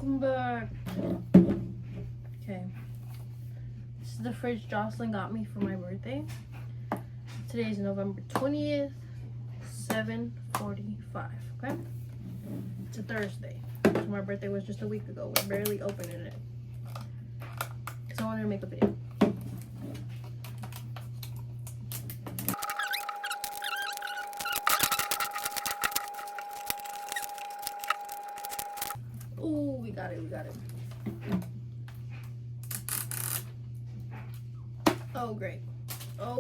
Welcome back. Okay. This is the fridge Jocelyn got me for my birthday. Today is November 20th, 7:45. Okay? It's a Thursday. So my birthday was just a week ago. We're barely opening it. Because I wanted to make a video. Ooh, we got it. Oh, great. Oh.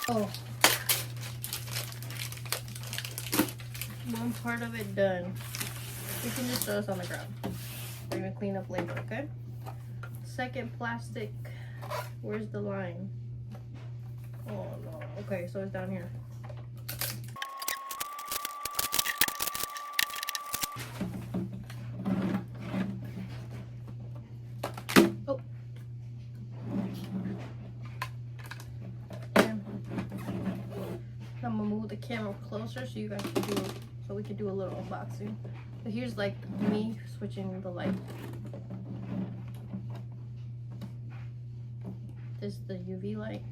Oh. One part of it done. You can just throw this on the ground. We're gonna clean up later, okay? Second plastic. Where's the line? Oh no. Okay, so it's down here. Oh. I'm gonna move the camera closer so you guys can do, so we can do a little unboxing. So here's like me switching the light. This is the UV light.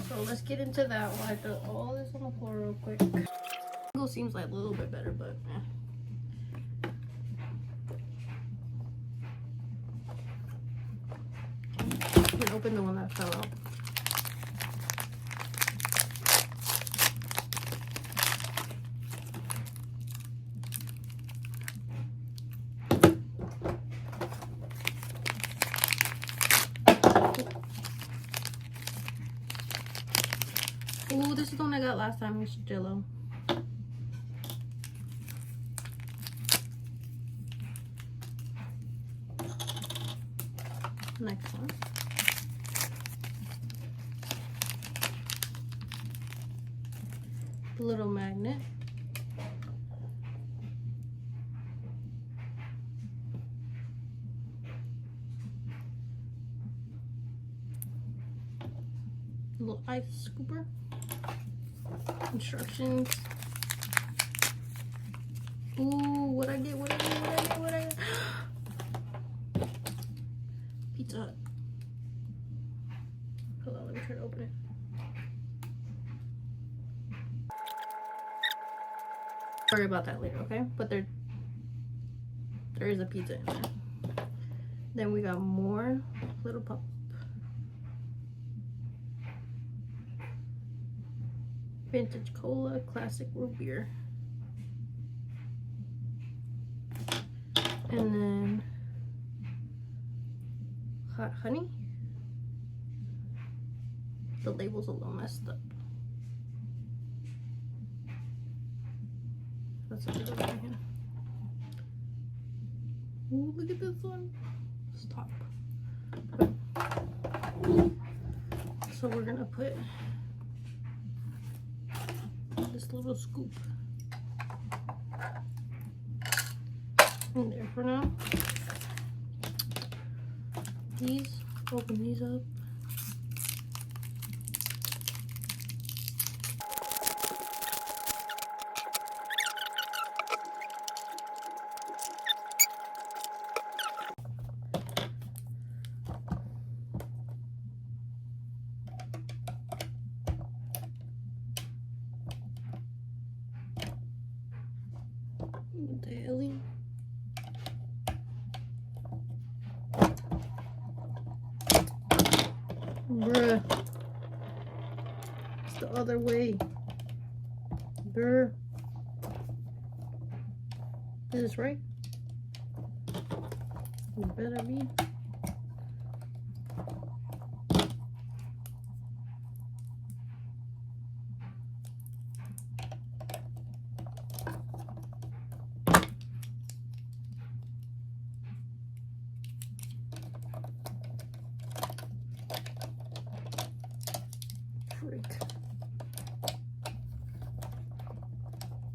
So let's get into that one. I throw all this on the floor real quick. Angle seems like a little bit better, but I'm gonna open the one that fell out. Ooh, this is the one I got last time. It's Jello. Next one. The little magnet. A little ice scooper. Instructions. Ooh, what I get? Pizza Hut. Hold on, let me try to open it. Sorry about that later, okay? But there is a pizza in there. Then we got more little pop. Vintage cola, classic root beer. And then hot honey. The label's a little messed up. That's a little right here. Ooh, look at this one. Stop. So we're gonna put this little scoop in there for now. These, open these up. What the hell? Bruh. It's the other way. Bruh. Is this right? It better be.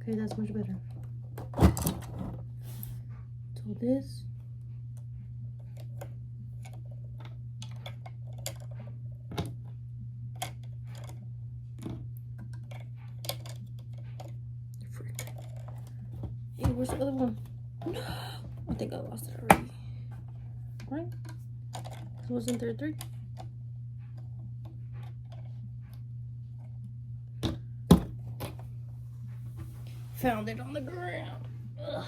Okay, that's much better. So this. where's the other one? I think I lost it already. Right? Wasn't there 3? Found it on the ground. Ugh.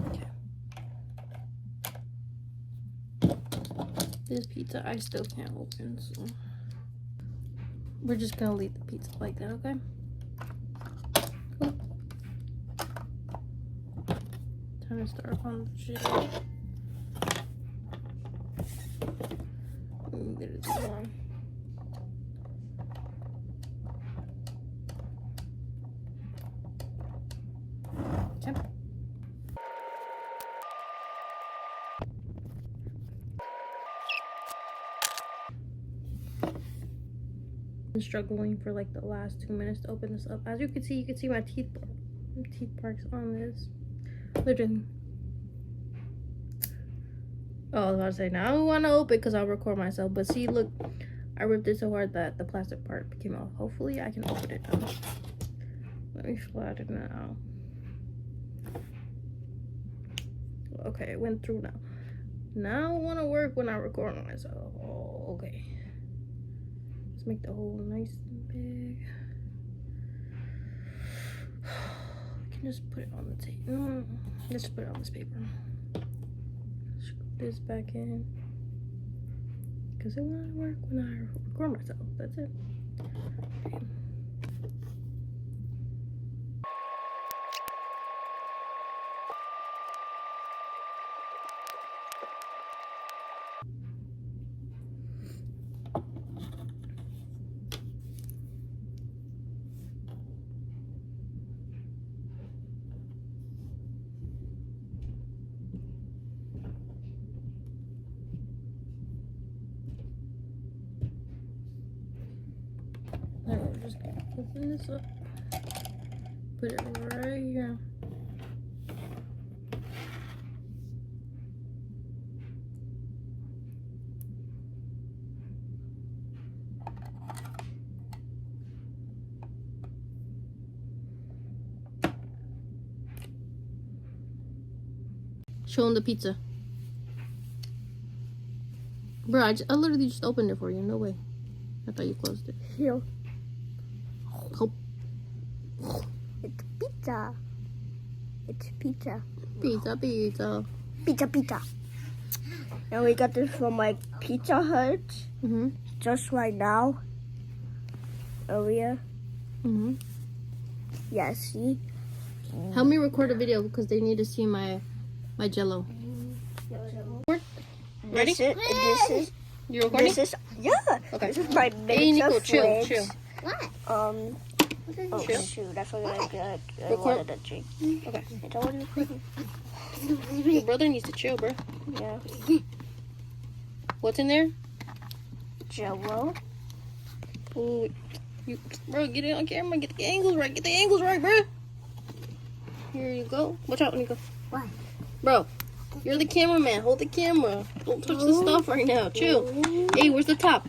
Okay. This pizza I still can't open, so we're just gonna leave the pizza like that, okay? Cool. Time to start on the shit. Get it on. Okay. I'm struggling for like the last 2 minutes to open this up. As you can see my teeth marks on this. Literally. Oh, I was about to say, now I don't want to open because I'll record myself. But see, look, I ripped it so hard that the plastic part came off. Hopefully, I can open it now. Let me flatten it out. Okay, it went through now. Now I want to work when I record myself. Oh, okay. Let's make the hole nice and big. I can just put it on the table. Let's put it on this paper. Screw this back in. Because it won't work when I record myself. That's it. Okay. Now we're just gonna open this up. Put it right here. Show them the pizza. Bro, I literally just opened it for you. No way. I thought you closed it. Here. Oh. It's pizza. It's pizza. Pizza. Pizza, pizza. And we got this from like Pizza Hut. Just right now. Earlier. Yeah, see? Help me record a video because they need to see my jello. Ready? This is You recording? This is Okay. This is my Hey, mix Nico, of chill. flags. Oh Chill. shoot! I forgot I Record. wanted to drink. Okay. It's already recording. Your brother needs to chill, bro. Yeah. What's in there? Jello. Ooh, bro, get it on camera. Get the angles right. Get the angles right, bro. Here you go. Watch out, Nico. What? Bro, you're the cameraman. Hold the camera. Don't touch the stuff right now. Chill. Hey, where's the top?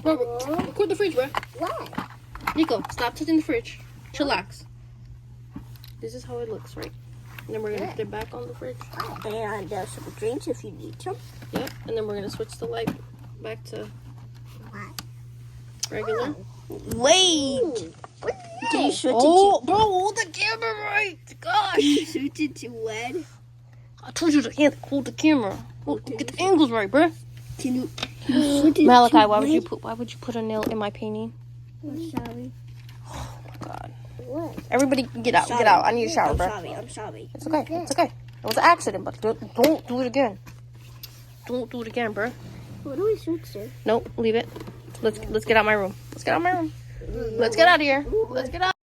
Bro, record the fridge, bro. What? Nico, stop touching the fridge. Chillax. This is how it looks, right? And then we're gonna put it back on the fridge. And there's some drinks if you need some. Yep. And then we're gonna switch the light back to regular. Wait. Can you switch Oh, bro, hold the camera right. Gosh. it to switch it to red? I told you to hold the camera. Get the angles right, bro. Can you switch it Malachi, to why red? would you put a nail in my painting? I'm sorry. Oh my god. What? Everybody get out. Get out. I need a shower, bro. I'm sorry. It's okay. It's okay. It was an accident, but don't do it again. Don't do it again, bro. What do we switch to? Nope, leave it. Let's get out my room. Let's get out my room. Let's get out of here. Let's get out.